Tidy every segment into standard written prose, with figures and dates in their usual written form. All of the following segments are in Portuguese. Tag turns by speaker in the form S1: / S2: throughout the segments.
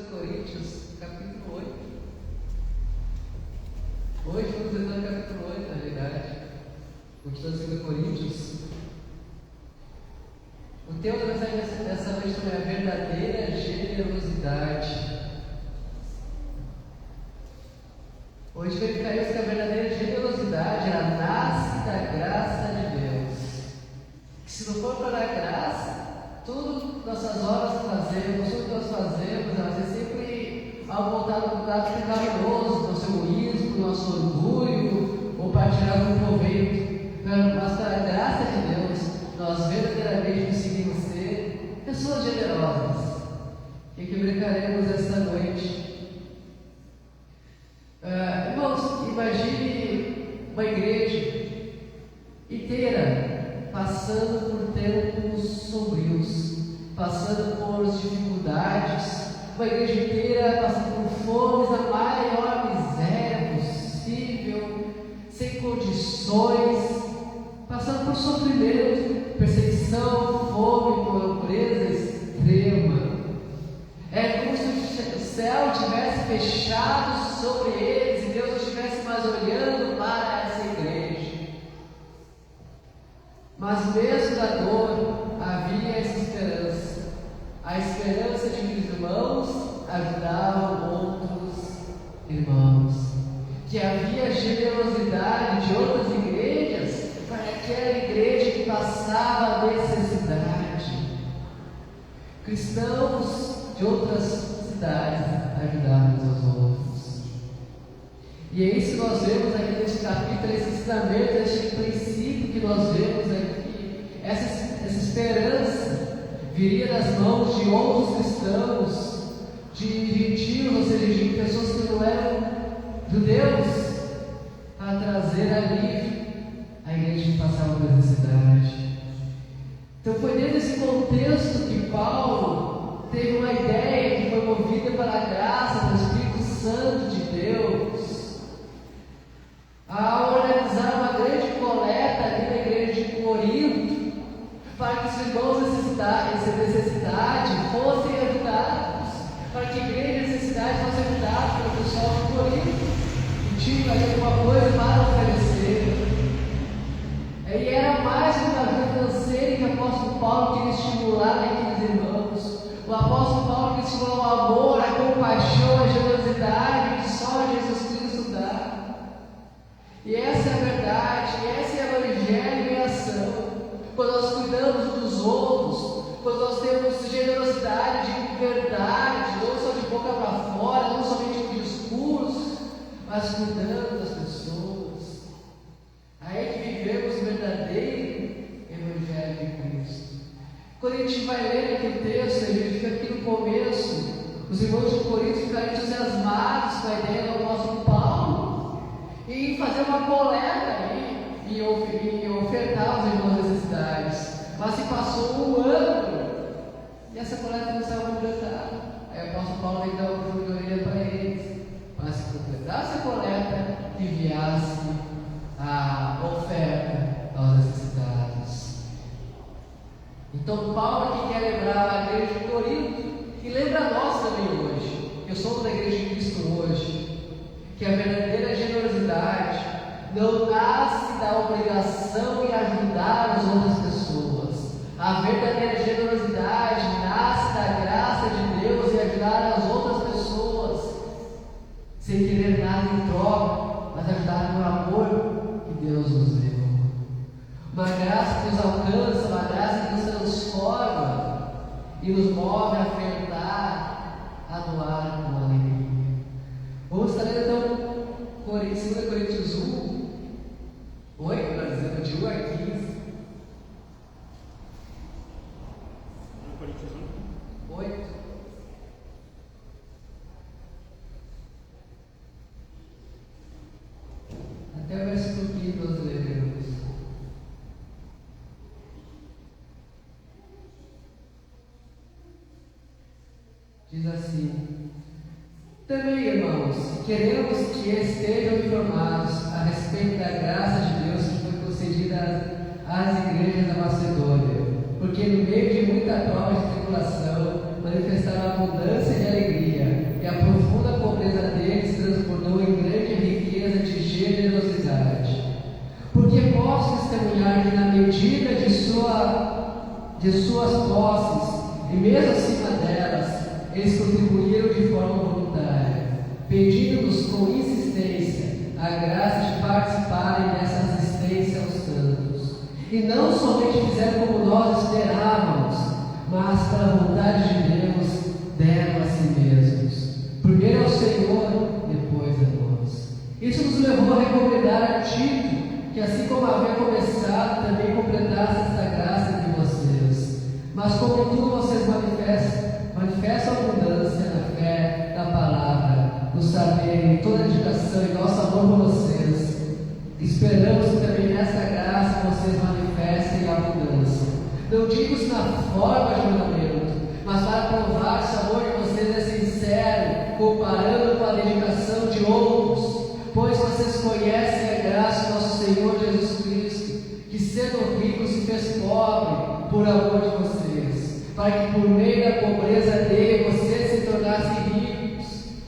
S1: Coríntios, capítulo 8. Hoje vamos entrar no capítulo 8, na realidade. Continuando 2 Coríntios. O tema da mensagem dessa noite é a verdadeira generosidade. Hoje verificaremos que a verdadeira generosidade ela nasce da graça de Deus. Que se não for para a graça, tudo nossas obras que fazemos, tudo que nós fazemos, vai ser sempre algo voltado para o lado pecaminoso, nosso egoísmo, nosso orgulho, ou para tirar algum proveito. Mas para a graça de Deus, nós verdadeiramente conseguimos ser pessoas generosas. E que brincaremos esta noite. Irmãos, imagine uma igreja inteira passando por tempos sombrios, passando por dificuldades, uma igreja inteira passando por fomes, a maior miséria possível, sem condições, passando por sofrimento, perseguição, fome, pobreza extrema. É como se o céu tivesse fechado sobre eles e Deus não estivesse mais olhando para essa igreja. Mas mesmo da dor havia essa esperança, a esperança de que os irmãos ajudavam outros irmãos, que havia generosidade de outras igrejas para aquela igreja que passava necessidade. Cristãos de outras cidades ajudavam uns aos outros. E é isso que nós vemos aqui neste capítulo, esse ensinamento, este princípio que nós vemos aqui, essa esperança viria das mãos de outros cristãos, de gentios, ou seja, de pessoas que não eram judeus, para trazer alívio à igreja que passava por necessidade. Então foi dentro desse contexto que Paulo teve uma ideia que foi movida pela graça do Espírito Santo de Deus, a organizar uma grande coleta ali na igreja de Corinto, para que os irmãos em necessidade fossem ajudados, para que a igreja em necessidade fosse ajudada pelo pessoal de Corinto, que tinha alguma coisa para oferecer. E era mais uma ajuda financeira que o apóstolo Paulo queria estimular naqueles irmãos. O apóstolo Paulo queria estimular o amor, a compaixão, a generosidade que só Jesus Cristo dá. E essa é a verdade, esse é o evangelho em ação. Quando nós cuidamos dos outros, quando nós temos generosidade de verdade, não só de boca para fora, não somente com discurso, mas cuidando das pessoas. Aí é que vivemos o verdadeiro evangelho de Cristo. Quando a gente vai ler aqui o texto, a gente fica aqui no começo, os irmãos de Corinto ficaram entusiasmados com a ideia do apóstolo Paulo e fazer uma coleta e ofertar aos irmãos necessidades. Mas se passou um ano e essa coleta não estava completada. Aí o apóstolo Paulo veio dar um pulo de orelha para eles. Mas se completasse a coleta, enviasse a oferta aos necessitados. Então Paulo aqui quer lembrar a igreja de Corinto e lembra nós também hoje, que somos da igreja de Cristo hoje, que a verdadeira generosidade não nasce da obrigação em ajudar as outras pessoas. A verdadeira generosidade nasce da graça de Deus em ajudar as outras pessoas, sem querer nada em troca, mas ajudar no amor que Deus nos deu. Uma graça que nos alcança, uma graça que nos transforma e nos move a ofertar, a doar com alegria. Vamos estar lendo então 2 Coríntios 1, 8, para dizer, de 1 a 15.
S2: 1 Coríntios 1,
S1: 8. Até o versículo 15 nós leremos. Diz assim: também, irmãos, queremos que estejam informados a respeito da graça de Deus que foi concedida às igrejas da Macedônia, porque no meio de muita prova e tribulação manifestaram abundância de alegria, eles contribuíram de forma voluntária, pedindo-nos com insistência a graça de participarem dessa assistência aos santos. E não somente fizeram como nós esperávamos, mas, pela vontade de Deus, deram a si mesmos. Primeiro ao Senhor, depois a nós. Isso nos levou a recomendar a Tito, que assim como havia começado, também completasse esta graça entre vocês. Mas como em tudo vocês manifestam abundância na fé, na palavra, no saber, em toda a dedicação e nosso amor por vocês, esperamos que também nessa graça vocês manifestem a abundância. Não digo isso na forma de mandamento, mas para provar que o amor de vocês é sincero, comparando com a dedicação de outros, pois vocês conhecem a graça do nosso Senhor Jesus Cristo, que sendo rico se fez pobre por amor de vocês, para que por meio da pobreza dele vocês se tornassem ricos.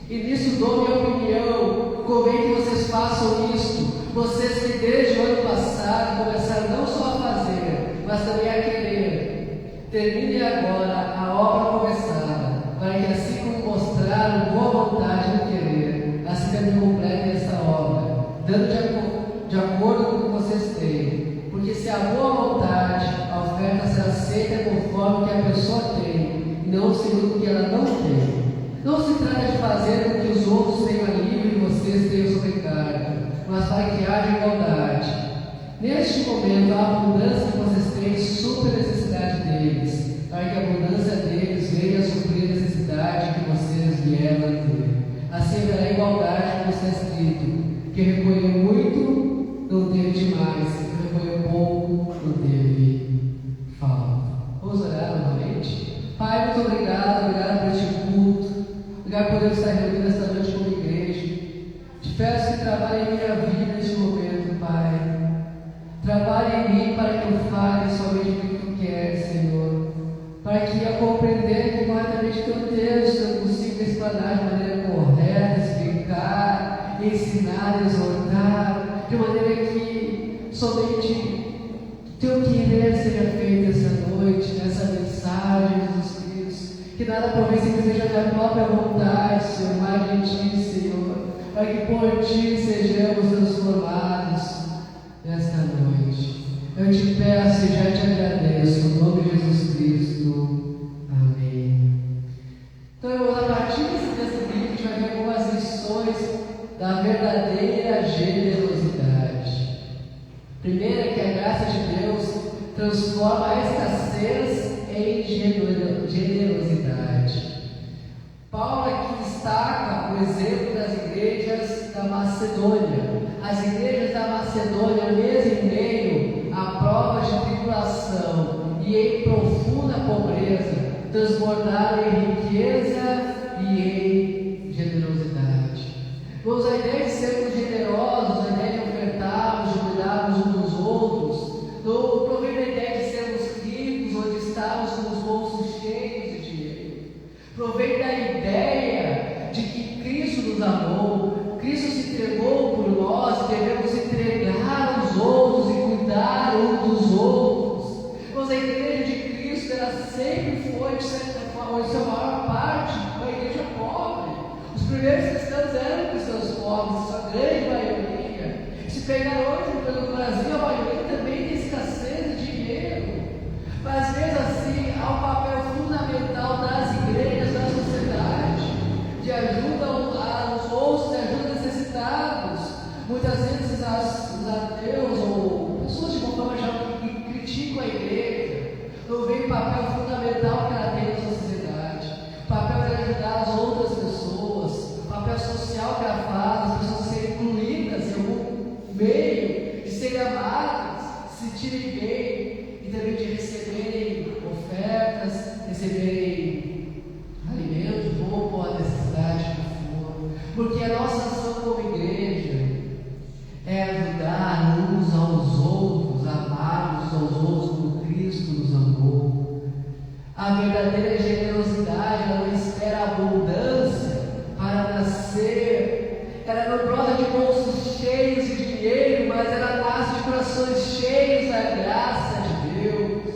S1: E nisso dou minha opinião, convém que vocês façam isto, vocês que desde o ano passado começaram não só a fazer, mas também a querer. Terminem agora a obra começada, para que assim como mostraram boa vontade no querer, assim também completem essa obra, dando de acordo com o que vocês têm. Porque se há boa vontade, a oferta será aceita conforme o que a pessoa tem, e não segundo o que ela não tem. Não se trata de fazer com que os outros tenham alívio e vocês tenham sobrecarga, mas para que haja igualdade. Neste momento, a abundância que vocês têm supre a necessidade deles, para que a abundância deles venha a suprir a necessidade que vocês vieram a ter. Assim haverá igualdade, como está escrito: que recolheu muito, não teve demais, que recolheu pouco, não teve falta. Vamos orar novamente? Pai, muito obrigado por este culto, obrigado por poder estar reunido esta noite como igreja. Te peço que trabalhe em minha vida neste momento, Pai. Trabalhe em mim para que eu fale somente o que Tu queres, Senhor. Para que eu compreender que corretamente Teu texto eu consiga explanar de maneira correta, explicar, ensinar, exortar, de maneira que somente Teu querer seja feito essa noite, nessa mensagem, Jesus Cristo. Que nada por mim seja da própria vontade, Senhor, mas de Ti, Senhor. Para que por Ti sejamos transformados nesta noite. Eu te peço e já te agradeço, em nome de Jesus Cristo. Amém. Então, irmãos, a partir desse vídeo, a gente vai ver algumas lições da verdadeira generosidade. Primeiro é que a graça de Deus transforma a escassez em generosidade. Paulo aqui destaca o exemplo das igrejas da Macedônia. As igrejas da Macedônia, mesmo em meio a provas de tribulação e em profunda pobreza, transbordaram em riqueza e em generosidade. Vamos, a ideia de sermos generosos, a ideia de ofertarmos, de cuidarmos uns dos outros, não provém da ideia de sermos ricos ou de estarmos com os bolsos cheios de dinheiro. Provém da ideia de que Cristo nos amou, Cristo se entregou por nós, devemos entregar aos outros e cuidar uns dos outros. Mas a igreja de Cristo, ela sempre foi, de certa forma, em sua maior parte, uma igreja pobre. Os primeiros cristãos eram cristãos pobres, sua grande maioria. Se pegar hoje pelo Brasil, a maioria também tem escassez de dinheiro. Mas mesmo assim, há um papel fundamental das igrejas, da sociedade, de ajuda aos outros, de ajuda necessitados. Muitas vezes os ateus ou pessoas de uma forma geral que criticam a igreja não veem o papel fundamental que ela tem na sociedade, o papel de ajudar as outras pessoas, o papel social que ela faz, as pessoas serem incluídas em algum meio, de serem amadas, se sentirem bem e também de receberem ofertas, receberem alimento, roupa, a necessidade que for. Porque a nossa ação como igreja é ajudar uns aos outros, amar uns aos outros como Cristo nos amou. A verdadeira generosidade, ela não espera abundância para nascer. Ela não brota de bolsos cheios de dinheiro, mas ela nasce de corações cheios da graça de Deus.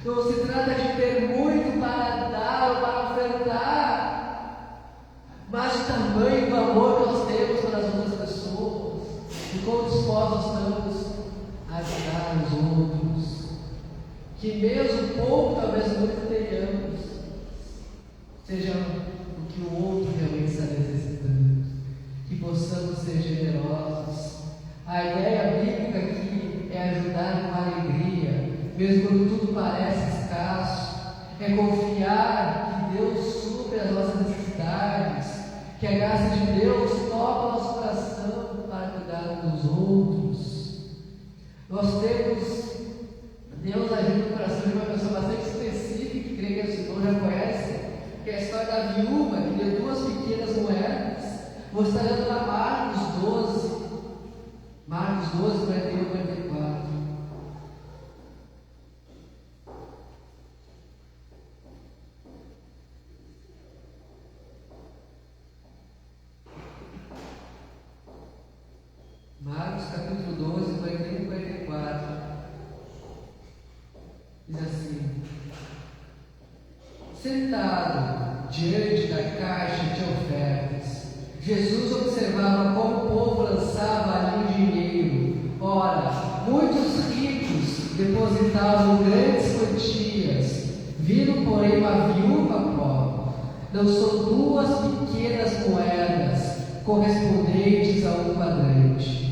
S1: Não se trata de ter muito para dar ou para ofertar, que o outro realmente está necessitando. Que possamos ser generosos. A ideia bíblica aqui é ajudar com alegria, mesmo quando tudo parece escasso. É confiar que Deus supre as nossas necessidades, que a graça de Deus toca o nosso coração para cuidar dos outros. Nós temos Deus agindo no coração de uma pessoa bastante específica, que creio que o Senhor já conhece, que é a história da viúva que deu 2 pequenas moedas. Vou estar lendo lá Marcos 12, 41 e 44. Marcos capítulo 12, 41 e 44. Diz assim: sentado diante da caixa de ofertas, Jesus observava como o povo lançava ali o dinheiro. Ora, muitos ricos depositavam grandes quantias, vindo, porém, uma viúva pobre, lançou 2 pequenas moedas, correspondentes a um quadrante.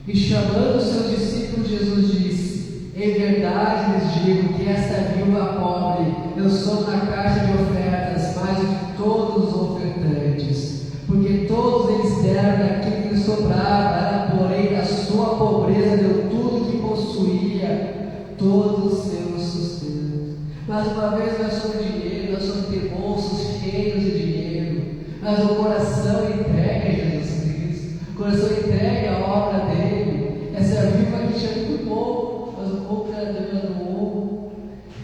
S1: E chamando seus discípulos, Jesus disse: em verdade lhes digo que esta viúva pobre lançou na caixa de ofertas mais do que todos os ofertantes, porque todos eles deram daquilo que lhes sobrava, ela, porém, da sua pobreza deu tudo o que possuía, todo o seu sustento. Mais uma vez, não é sobre dinheiro, não é sobre ter bolsos cheios de dinheiro, mas o coração entregue a Jesus Cristo, o coração entregue a obra dele. Essa viúva que tinha muito pouco, mas o pouco que ela doou,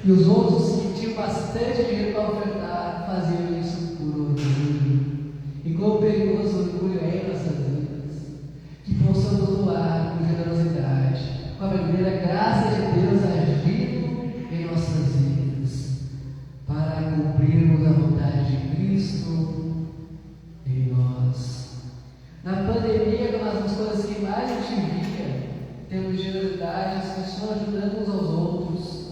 S1: e os outros que tinham bastante dinheiro para ofertar faziam isso por orgulho. E quão perigoso o orgulho é em nossas vidas. Que possamos doar com generosidade, com a verdadeira graça de Deus agindo em nossas vidas, para cumprirmos a vontade de Cristo em nós. Na pandemia, uma das coisas que mais a gente via, temos generosidade, as pessoas ajudando uns aos outros.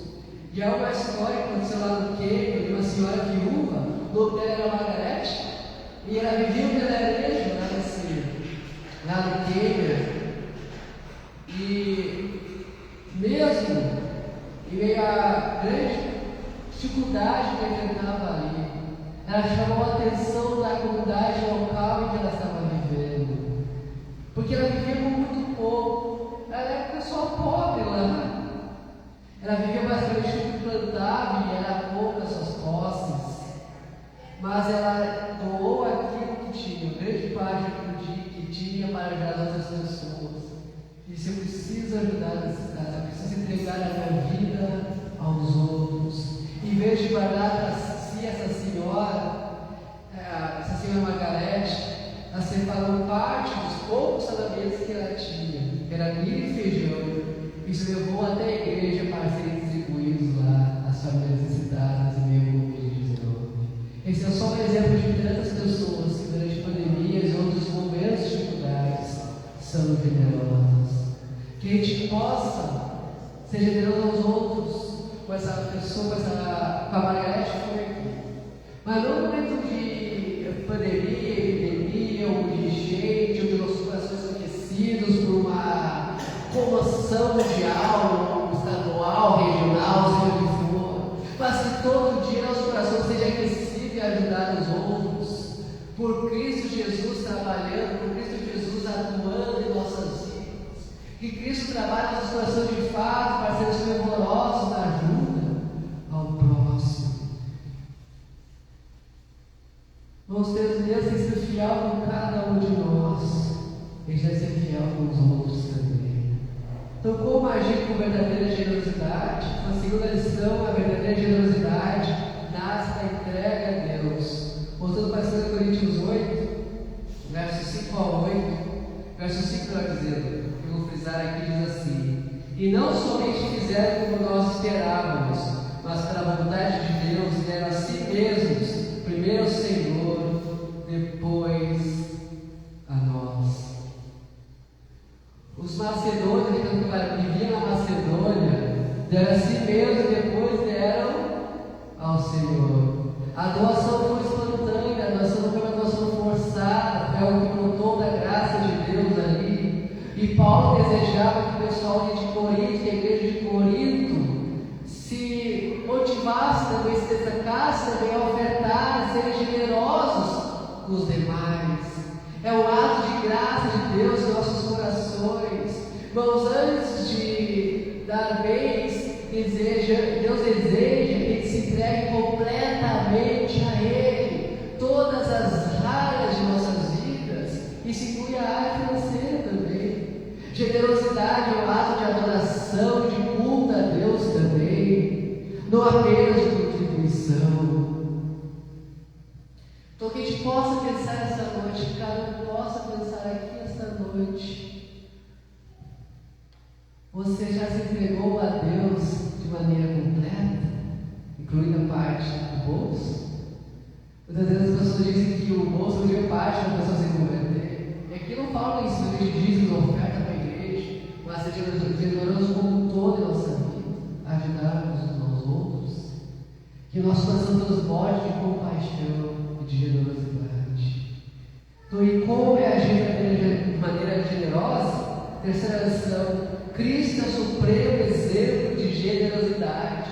S1: E há uma história que aconteceu lá no Quênia, de uma senhora viúva, o nome dela era Margarete, e ela vivia um vilarejo lá no Quênia. E mesmo em meio à grande dificuldade que ela enfrentava ali, ela chamou a atenção da comunidade local em que ela estava vivendo, porque ela vivia com muito pouco. Ela era uma pessoa pobre lá. Ela vivia basicamente do que plantava e era poucas suas posses, mas ela doou aquilo que tinha, grande parte daquilo que tinha para ajudar outras pessoas. E se eu preciso ajudar necessitados, eu preciso entregar a minha vida aos outros, em vez de guardar para si essa senhora Margarete, ela separou parte dos poucos salamentos que ela tinha, que era milho e feijão. Isso levou até a igreja para serem distribuídos lá às famílias necessitadas em meio ao Covid-19. Esse é só um exemplo de tantas pessoas que durante pandemias e outros momentos de dificuldades são generosas. Que a gente possa ser generoso aos outros, com essa pessoa, com a Margarete foi aqui. Mas no momento de pandemia, epidemia, ou de gente, ou de nossos corações aquecidos por uma comoção mundial, estadual, regional, seja o que for, mas que todo dia nosso coração seja aquecido e ajudar os outros, por Cristo Jesus trabalhando, por Cristo Jesus atuando em nossas vidas, que Cristo trabalhe nosso coração de fato para sermos fervorosos na ajuda ao próximo. Nós temos Deus tem sido fiel com cada um de nós, Ele vai ser fiel com os outros também. Então, como agir com verdadeira generosidade? A segunda lição, a verdadeira generosidade nasce da entrega a Deus. Voltando para 2 Coríntios 8, versos 5 a 8, verso 5 vai dizer, eu vou frisar aqui, diz assim: e não somente fizeram como nós esperávamos, mas pela vontade de Deus deram a si mesmos, primeiro ao Senhor, depois a nós. Os macedônios, que viviam na Macedônia, deram a si mesmos e depois deram ao Senhor. A doação foi espontânea, a doação não foi E Paulo desejava que o pessoal de Corinto, que a igreja de Corinto, se motivasse também, se destacasse também a ofertar, a serem generosos com os demais. É o ato de graça de Deus em nossos corações. Irmãos, antes de dar bens, Deus deseja que Ele se entregue completamente a Ele, todas as áreas de nossas vidas. Isso inclui a área financeira também. Generosidade é um ato de adoração, de culto a Deus também, não apenas de contribuição. Então que a gente possa pensar essa noite, que cada um possa pensar aqui esta noite. Você já se entregou a Deus de maneira completa, incluindo a parte do bolso? Muitas vezes as pessoas dizem que o bolso é parte da pessoa se converter. E aqui não falo isso de dízimos, oferta para a igreja, mas ser generoso como um todo em nossa vida, ajudarmos uns aos outros. Que nosso coração transborde de compaixão e de generosidade. Então, e como é agir de maneira generosa? Terceira lição: Cristo é o supremo exemplo de generosidade.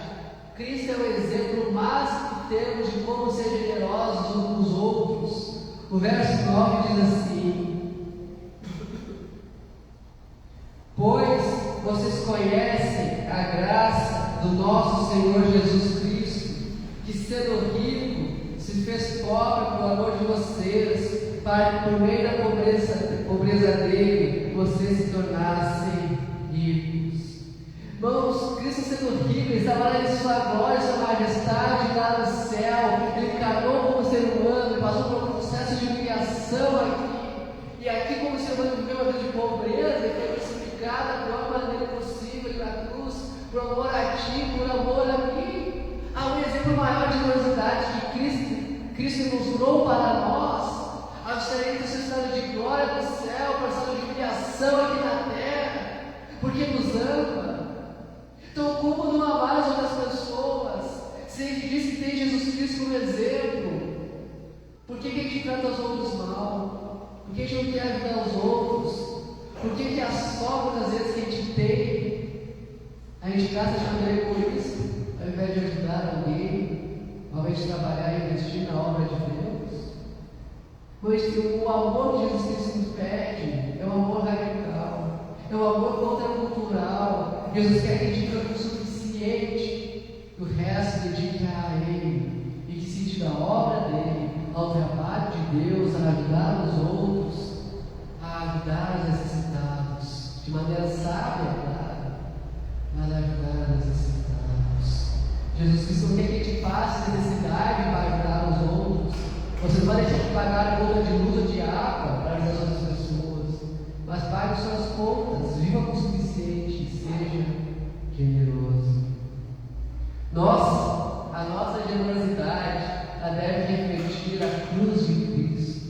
S1: Cristo é o exemplo máximo que temos de como ser generosos uns com os outros. O verso 9 diz assim: pois vocês conhecem a graça do nosso Senhor Jesus Cristo, que sendo rico, se fez pobre por amor de vocês, para que por meio da pobreza dele, vocês se tornassem ricos. Irmãos, Cristo sendo rico, Ele estava lá em sua glória, sua majestade, lá no céu. Ele encarnou como ser humano, Ele passou por um processo de humilhação aqui. E aqui, como ser humano, viveu uma vida de pobreza, Ele foi crucificado da pior maneira possível na cruz, por amor a ti, por amor a mim. Há um exemplo maior de generosidade que Cristo mostrou para nós. Ao estarem no seu estado de glória no céu, para o estado de humilhação aqui na terra, porque nos ama. Então, como não amar as outras pessoas? Se a gente diz que tem Jesus Cristo como exemplo, por que a gente trata os outros mal? Por que a gente não quer ajudar os outros? Por que as sobras, às vezes, que a gente tem, a gente gasta de maneira egoísta, ao invés de ajudar alguém, ao invés de trabalhar e investir na obra de Deus? Pois o amor que Jesus Cristo nos pede é um amor radical, é um amor contracultural. Jesus quer que a gente tenha o suficiente, o resto dedique a Ele, e que se da obra dele, ao trabalho de Deus, a ajudar os outros, a ajudar os necessitados, de maneira sábia, claro, mas ajudar os necessitados. Jesus Cristo não quer que a gente passe necessidade para ajudar os outros. Você não vai deixar de pagar a conta de luz ou de água para ajudar as outras pessoas, mas pague suas contas, viva com o suficiente e seja generoso. A nossa generosidade, ela deve refletir a cruz de Cristo,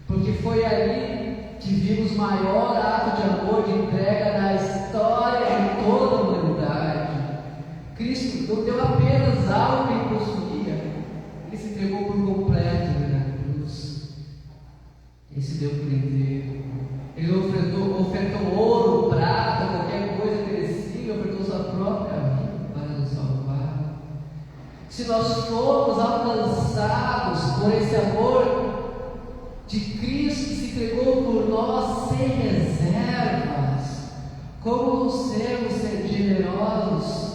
S1: porque foi ali que vimos o maior ato de amor, de entrega na história de toda a humanidade. Cristo não deu apenas algo que ele possuía, Ele se entregou por completo na cruz. Ele se deu por inteiro. Ele ofertou ouro, prata, qualquer coisa perecível, ofertou sua própria vida para nos salvar. Se nós formos alcançados por esse amor de Cristo que se entregou por nós sem reservas, como não sermos generosos?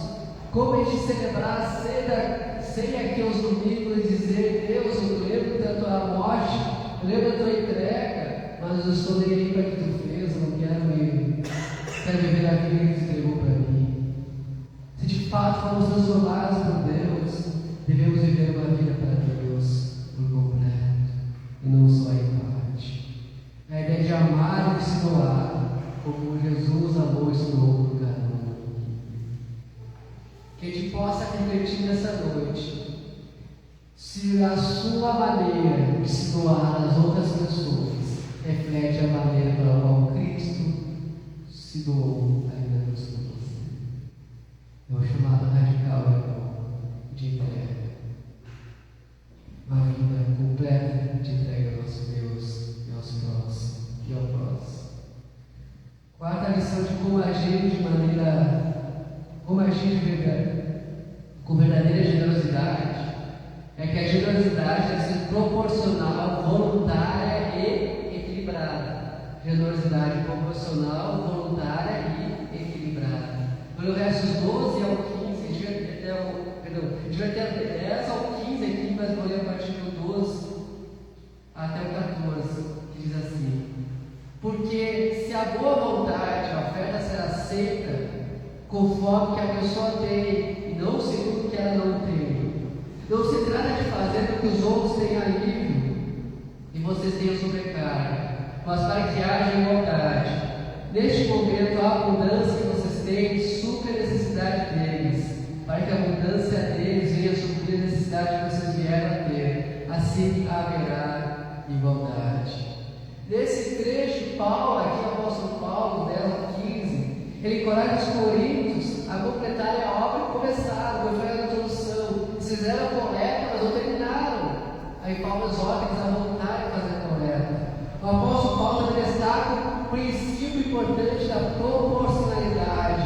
S1: Como a gente celebrar a ceia aqui aos domingos e dizer: Deus, eu lembro da tua morte, eu lembro da tua entrega, mas eu estou nem aí para o que tu fez, eu não quero viver a vida que tu entregou para mim. Se de fato fomos transformados por Deus, devemos viver uma vida para Deus por completo e não só em parte. A ideia de amar e de se doar, como Jesus amou e se doou por cada um. Que a gente possa refletir nessa noite se a sua maneira de se doar às outras pessoas reflete a maneira pela qual Cristo se doou ainda na cruz por você. É o chamado radical de entrega. Uma vida completa de entrega ao nosso Deus e aos próximos e ao próximo. questão de como agir de verdade, com verdadeira generosidade, é que a generosidade deve ser proporcional, voluntária e equilibrada. Generosidade proporcional, voluntária e equilibrada. No versos 12 ao 15, a gente vai ter 10 ao 15 aqui, mas vou ler a partir do 12 até o 14, que diz assim: porque se a boa vontade, a oferta será aceita conforme que a pessoa tem, e não segundo o que ela não tem. Não se trata de fazer com que os outros tenham alívio e vocês tenham sobrecarga, mas para que haja igualdade. Neste momento, a abundância que vocês têm supre a necessidade deles, para que a abundância deles venha suprir a necessidade que vocês vieram a ter. Assim haverá igualdade. Nesse trecho, Paulo, aqui o apóstolo Paulo, 10 a 15, ele encoraja os coríntios a completarem a obra que começaram, como foi a introdução. Eles fizeram a coleta, mas não terminaram. Aí Paulo exorta eles a voltarem a fazer a coleta. O apóstolo Paulo destaca o princípio importante da proporcionalidade.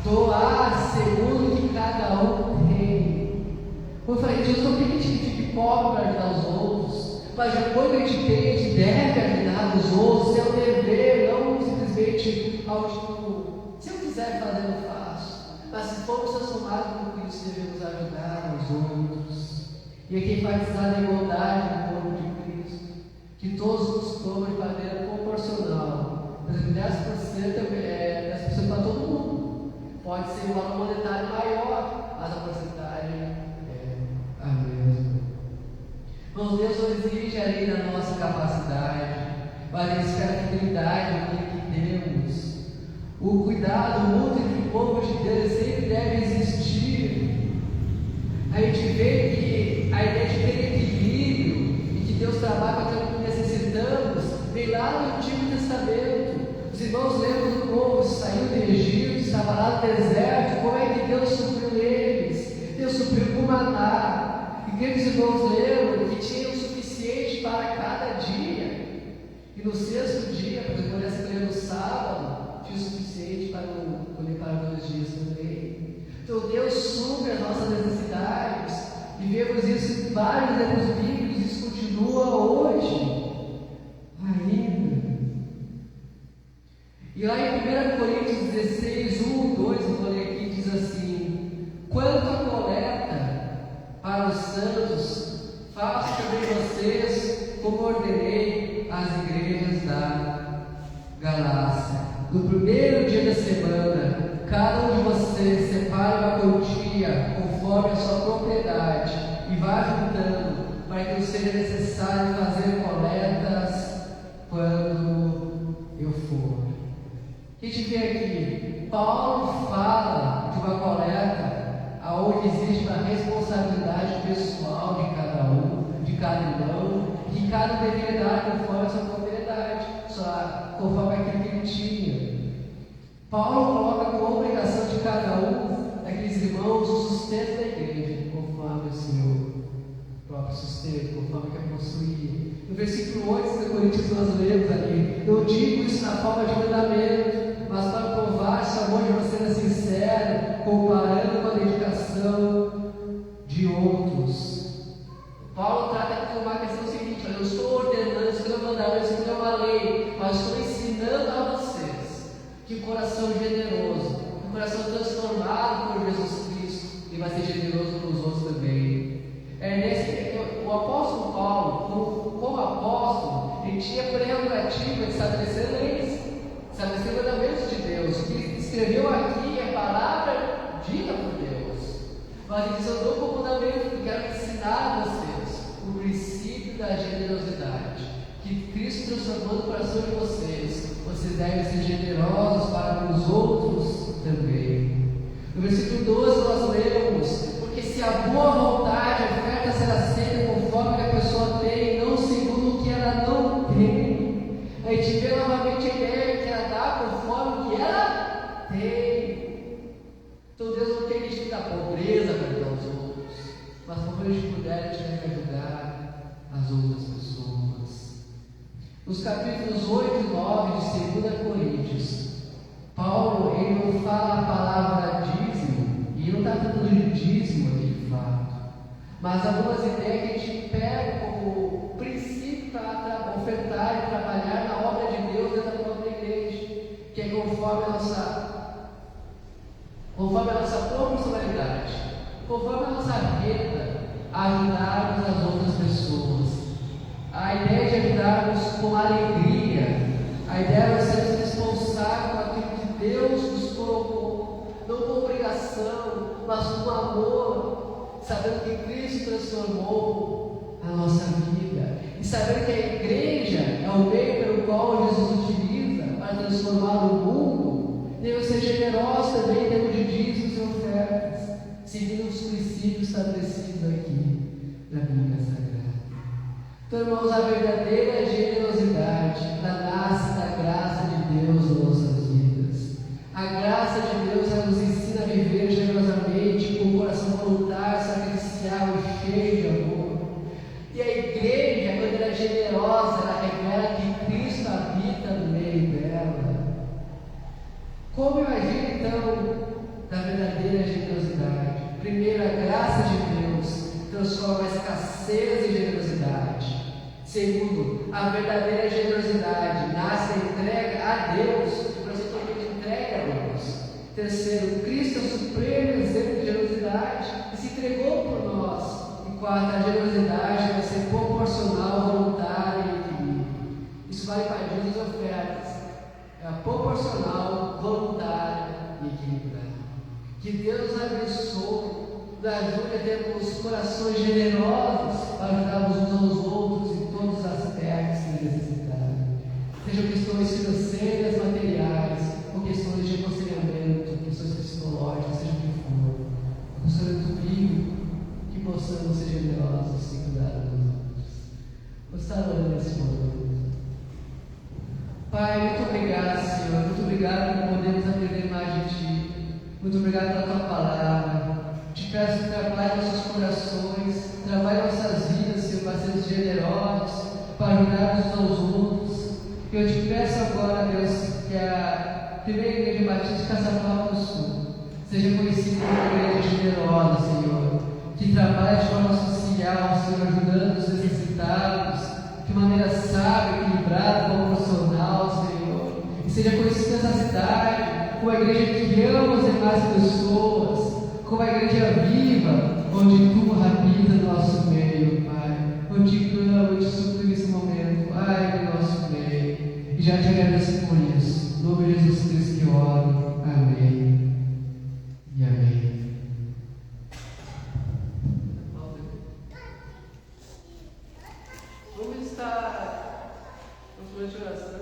S1: Doar segundo o que cada um tem. Como eu falei, Jesus não quer que a gente fique pobre para ajudar os outros, mas depois que a gente tem, a gente deve ajudar os outros, é um dever, não simplesmente algo tipo, se eu quiser fazer, eu faço. Mas se formos transformados por Cristo, devemos ajudar os outros. E aqui enfatizar a igualdade no corpo de Cristo, que todos nos tomam de maneira proporcional. Por exemplo, 10% é 10% para todo mundo. Pode ser um valor monetário maior, mas a porcentagem é a mesma. Mas Deus não exige ali da nossa capacidade, mas Ele espera a fidelidade no que demos. O cuidado mútuo entre o povo de Deus sempre deve existir. A gente vê que a ideia de ter equilíbrio e que Deus trabalha com aquilo que necessitamos vem lá no Antigo Testamento. Os irmãos lembram do povo que saiu do Egito, estava lá no deserto, como é que Deus supriu eles? Deus supriu com maná. E aqueles irmãos lembram que tinha o suficiente para cada dia. E no sexto dia, para depois escolher no sábado, tinha o suficiente para colher para 2 dias também. Então Deus supre as nossas necessidades. E vemos isso em vários livros bíblicos, isso continua hoje. Ainda. E lá em 1 Coríntios 16, 1, 2, eu vou ler aqui, diz assim: quanto à coleta para os santos, faço também vocês como ordenei às igrejas da Galácia. No primeiro dia da semana, cada um de vocês separe uma quantia conforme a sua propriedade e vá juntando, para que não seja necessário fazer coletas quando eu for. A gente vê aqui, Paulo fala de uma coleta onde existe uma responsabilidade pessoal de cada um, de cada irmão, que cada um deveria dar conforme a sua propriedade, conforme aquilo que ele tinha. Paulo coloca como obrigação de cada um daqueles irmãos o sustento da igreja, conforme o seu próprio sustento, conforme que a possuía. No versículo 8 de Coríntios nós lemos ali: eu digo isso na forma de mandamento, mas para provar se o amor de vocês é sincero, comparando com a dedicação de outros. Paulo trata aqui uma questão seguinte: eu estou ordenando, isso não é mandamento, isso não é uma lei, mas estou ensinando a vocês que o coração generoso, o coração transformado por Jesus Cristo, ele vai ser generoso para os outros também. O apóstolo Paulo, como apóstolo, ele tinha prerrogativa de estabelecer leis, estabelecer mandamentos de Deus. O que ele escreveu aqui é a palavra dita por Deus. Mas ele diz: eu dou como mandamento, porque quero ensinar a vocês o princípio da generosidade, que Cristo transformou no coração de vocês. Vocês devem ser generosos para com os outros também. No versículo 12 nós lemos: porque se a boa vontade, a oferta será aceita conforme que a pessoa tem, não segundo o que ela não tem. A gente vê novamente a ideia que ela dá conforme o que ela tem. Então Deus não tem que te dar pobreza para ajudar os outros, mas como a gente puder, a gente deve ajudar as outras pessoas. Nos capítulos 8 e 9 de 2 Coríntios, Paulo, ele não fala a palavra dízimo, e ele não está tratando de dízimo aqui de fato, mas algumas ideias que a gente pega como princípio para ofertar e trabalhar na obra de Deus dentro da própria igreja, que é conforme a nossa proporcionalidade, conforme a nossa renda, ajudarmos as outras pessoas. A ideia de ajudarmos com alegria, a ideia de sermos responsáveis por aquilo que Deus nos colocou, não com obrigação, mas com amor, sabendo que Cristo transformou a nossa vida, e sabendo que a igreja é o meio pelo qual Jesus utiliza para transformar o mundo. Devemos ser generosos também em termos de dízimos e ofertas, seguindo os princípios estabelecidos aqui na Bíblia Sagrada. Então, irmãos, a verdadeira generosidade nasce da graça de Deus nas nossas vidas. A graça de Deus, ela nos ensina a viver generosamente, com o coração voluntário, sacrificial e cheio de amor. E a igreja, quando ela é generosa, ela revela que Cristo habita no meio dela. Como eu agir, então, da verdadeira generosidade? Primeiro, a graça de Deus transforma a escassez em generosidade. Segundo, a verdadeira generosidade nasce da entrega a Deus, o pressuposto entrega a Deus. Terceiro, Cristo é o supremo exemplo de generosidade e se entregou por nós. E quarto, a generosidade vai ser proporcional, voluntária e equilíbrio. Isso vale para dízimos e ofertas. É proporcional, voluntária e equilibrada. Que Deus nos abençoe, nos ajude a termos corações generosos para ajudarmos uns aos outros em todos os aspectos que necessitarem. Sejam questões financeiras, materiais, ou questões de aconselhamento, questões psicológicas, seja o que for. Aconselhamento bíblico, que possamos ser generosos e cuidar dos outros. Gostaram nesse momento? Pai, muito obrigado, Senhor. Muito obrigado por podermos aprender mais de Ti. Muito obrigado pela Tua palavra. Te peço que trabalhe nossos corações, trabalhe nossas vidas, Senhor, para sermos generosos, para ajudarmos uns aos outros. Eu te peço agora, Deus, que a primeira igreja batista de Caçapava do Sul seja conhecida como uma igreja generosa, Senhor, que trabalhe de forma social, Senhor, ajudando os necessitados, de maneira sábia, equilibrada, proporcional, Senhor, e seja conhecida nessa cidade como a igreja que ama as demais pessoas, como a igreja viva, onde Tu habita no nosso meio, Pai. Eu te clamo, eu te suplico nesse momento, Pai, no nosso meio, e já te agradeço por isso. Em nome de Jesus Cristo que eu oro. Amém e amém. Vamos estar no momento de oração.